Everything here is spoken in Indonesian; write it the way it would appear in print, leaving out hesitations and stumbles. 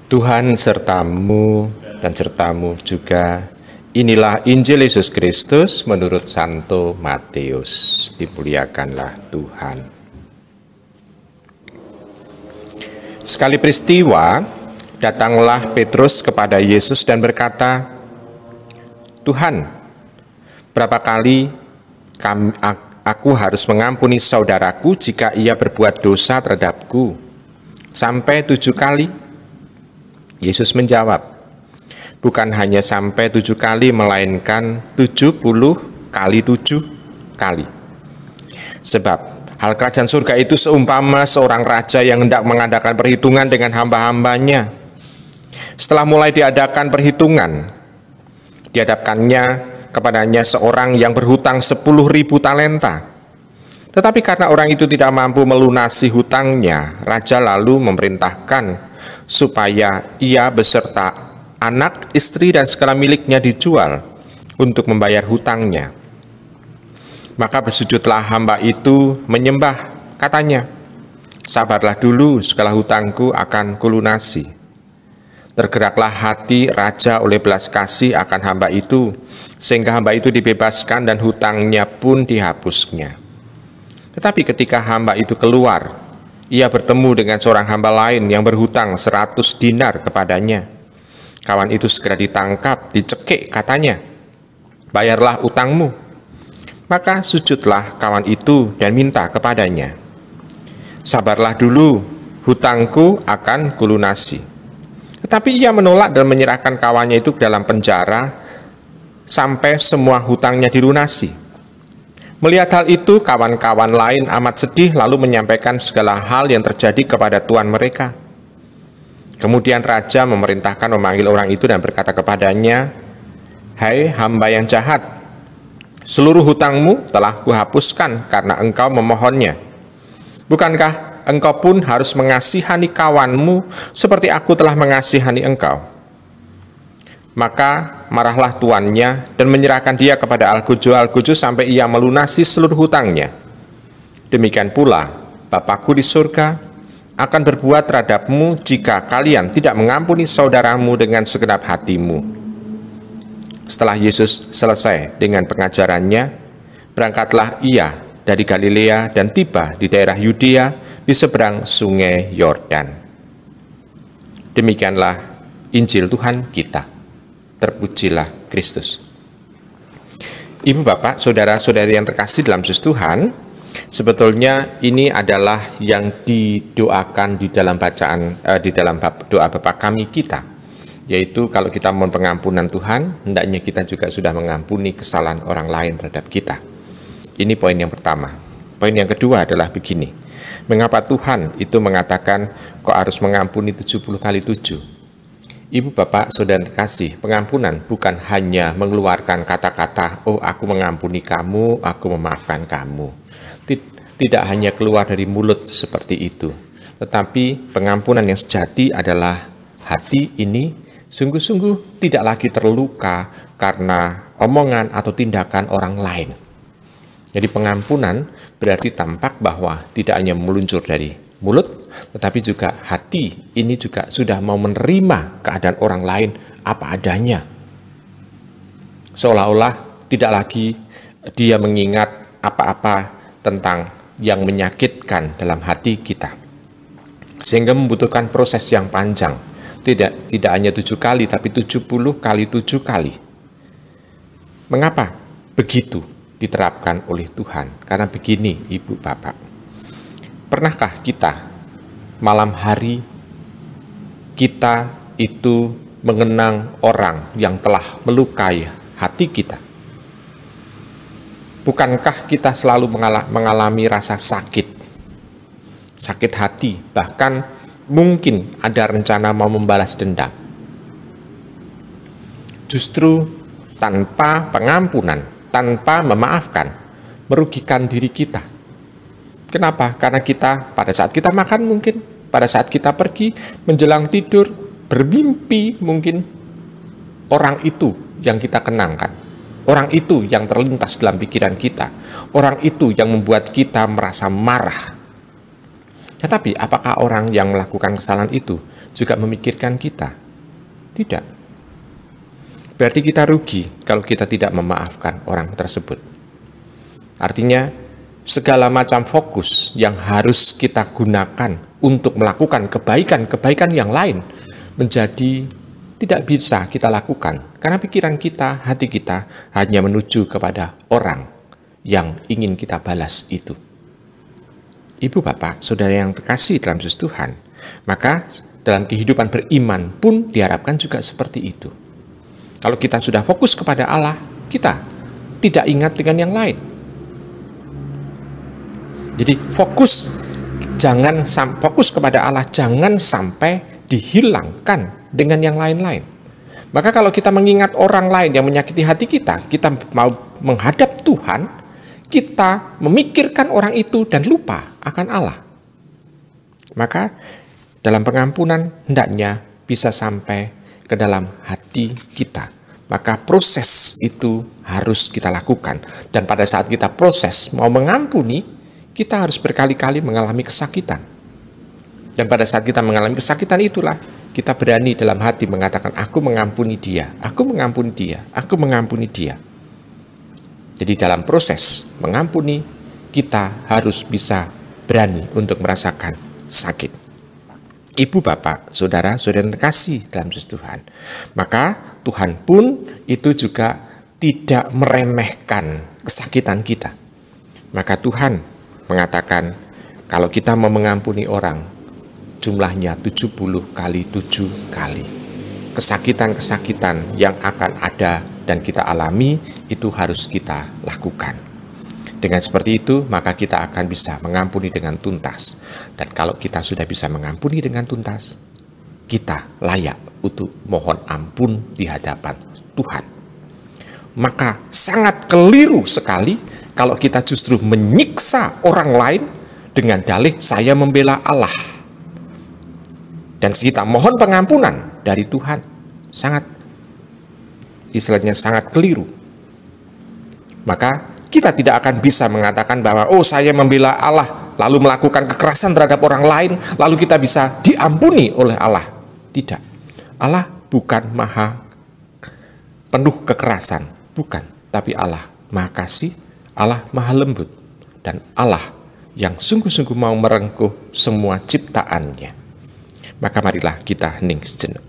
Tuhan sertamu dan sertamu juga. Inilah Injil Yesus Kristus menurut Santo Matius. Dimuliakanlah Tuhan. Sekali peristiwa, datanglah Petrus kepada Yesus dan berkata, "Tuhan, berapa kali aku harus mengampuni saudaraku jika ia berbuat dosa terhadapku? Sampai 7 kali?" Yesus menjawab, "Bukan hanya sampai 7 kali, melainkan 70 kali 7 kali. Sebab hal kerajaan surga itu seumpama seorang raja yang hendak mengadakan perhitungan dengan hamba-hambanya. Setelah mulai diadakan perhitungan, dihadapkannya kepadanya seorang yang berhutang 10.000 talenta. Tetapi karena orang itu tidak mampu melunasi hutangnya, raja lalu memerintahkan supaya ia beserta anak, istri, dan segala miliknya dijual untuk membayar hutangnya. Maka bersujudlah hamba itu menyembah, katanya, 'Sabarlah dulu, segala hutangku akan kulunasi.' Tergeraklah hati raja oleh belas kasih akan hamba itu, sehingga hamba itu dibebaskan dan hutangnya pun dihapusnya. Tetapi ketika hamba itu keluar, ia bertemu dengan seorang hamba lain yang berhutang 100 dinar kepadanya. Kawan itu segera ditangkap, dicekik, katanya, 'Bayarlah utangmu.' Maka sujudlah kawan itu dan minta kepadanya, 'Sabarlah dulu, hutangku akan kulunasi.' Tetapi ia menolak dan menyerahkan kawannya itu ke dalam penjara sampai semua hutangnya dilunasi. Melihat hal itu, kawan-kawan lain amat sedih lalu menyampaikan segala hal yang terjadi kepada tuan mereka. Kemudian raja memerintahkan memanggil orang itu dan berkata kepadanya, 'Hai hamba yang jahat, seluruh hutangmu telah kuhapuskan karena engkau memohonnya. Bukankah engkau pun harus mengasihani kawanmu seperti aku telah mengasihani engkau?' Maka marahlah tuannya dan menyerahkan dia kepada Al-Guju sampai ia melunasi seluruh hutangnya. Demikian pula Bapakku di surga akan berbuat terhadapmu jika kalian tidak mengampuni saudaramu dengan segenap hatimu." Setelah Yesus selesai dengan pengajarannya, berangkatlah ia dari Galilea dan tiba di daerah Yudea di seberang sungai Yordan. Demikianlah Injil Tuhan kita. Terpujilah Kristus. Ibu, Bapak, saudara-saudari yang terkasih dalam Yesus Tuhan, sebetulnya ini adalah yang didoakan di dalam bacaan di dalam doa Bapa kami kita, yaitu kalau kita mohon pengampunan Tuhan, hendaknya kita juga sudah mengampuni kesalahan orang lain terhadap kita. Ini poin yang pertama. Poin yang kedua adalah begini, mengapa Tuhan itu mengatakan kok harus mengampuni 70 kali 7? Ibu, Bapak, saudara terkasih, pengampunan bukan hanya mengeluarkan kata-kata, "Oh, aku mengampuni kamu, aku memaafkan kamu." Tidak hanya keluar dari mulut seperti itu. Tetapi pengampunan yang sejati adalah hati ini sungguh-sungguh tidak lagi terluka karena omongan atau tindakan orang lain. Jadi pengampunan berarti tampak bahwa tidak hanya meluncur dari mulut, tetapi juga hati ini juga sudah mau menerima keadaan orang lain apa adanya. Seolah-olah tidak lagi dia mengingat apa-apa tentang yang menyakitkan dalam hati kita. Sehingga membutuhkan proses yang panjang. Tidak hanya 7 kali, tapi 70 kali 7 kali. Mengapa begitu diterapkan oleh Tuhan? Karena begini, Ibu, Bapak. Pernahkah kita malam hari kita itu mengenang orang yang telah melukai hati kita? Bukankah kita selalu mengalami rasa sakit hati, bahkan mungkin ada rencana mau membalas dendam? Justru tanpa pengampunan, tanpa memaafkan, merugikan diri kita. Kenapa? Karena kita pada saat kita makan mungkin, pada saat kita pergi, menjelang tidur, bermimpi mungkin, orang itu yang kita kenangkan. Orang itu yang terlintas dalam pikiran kita. Orang itu yang membuat kita merasa marah. Tetapi apakah orang yang melakukan kesalahan itu juga memikirkan kita? Tidak. Berarti kita rugi kalau kita tidak memaafkan orang tersebut. Artinya, segala macam fokus yang harus kita gunakan untuk melakukan kebaikan-kebaikan yang lain menjadi tidak bisa kita lakukan. Karena pikiran kita, hati kita hanya menuju kepada orang yang ingin kita balas itu. Ibu, bapak, saudara yang terkasih dalam Yesus Tuhan, maka dalam kehidupan beriman pun diharapkan juga seperti itu. Kalau kita sudah fokus kepada Allah, kita tidak ingat dengan yang lain. Jadi fokus kepada Allah, jangan sampai dihilangkan dengan yang lain-lain. Maka kalau kita mengingat orang lain yang menyakiti hati kita, kita mau menghadap Tuhan, kita memikirkan orang itu dan lupa akan Allah. Maka dalam pengampunan hendaknya bisa sampai ke dalam hati kita. Maka proses itu harus kita lakukan. Dan pada saat kita proses mau mengampuni, kita harus berkali-kali mengalami kesakitan. Dan pada saat kita mengalami kesakitan itulah kita berani dalam hati mengatakan, aku mengampuni dia, aku mengampuni dia, aku mengampuni dia. Jadi dalam proses mengampuni, kita harus bisa berani untuk merasakan sakit. Ibu, bapak, saudara yang terkasih dalam Yesus Tuhan. Maka Tuhan pun itu juga tidak meremehkan kesakitan kita. Maka Tuhan mengatakan, kalau kita mau mengampuni orang, jumlahnya 70 kali 7 kali. Kesakitan-kesakitan yang akan ada dan kita alami itu harus kita lakukan. Dengan seperti itu, maka kita akan bisa mengampuni dengan tuntas. Dan kalau kita sudah bisa mengampuni dengan tuntas, kita layak untuk mohon ampun di hadapan Tuhan. Maka sangat keliru sekali kalau kita justru menyiksa orang lain dengan dalih saya membela Allah. Dan kita mohon pengampunan dari Tuhan. Sangat keliru. Maka kita tidak akan bisa mengatakan bahwa saya membela Allah lalu melakukan kekerasan terhadap orang lain lalu kita bisa diampuni oleh Allah. Tidak. Allah bukan maha penuh kekerasan, bukan, tapi Allah maha kasih, Allah maha lembut, dan Allah yang sungguh-sungguh mau merengkuh semua ciptaannya. Maka marilah kita hening sejenak.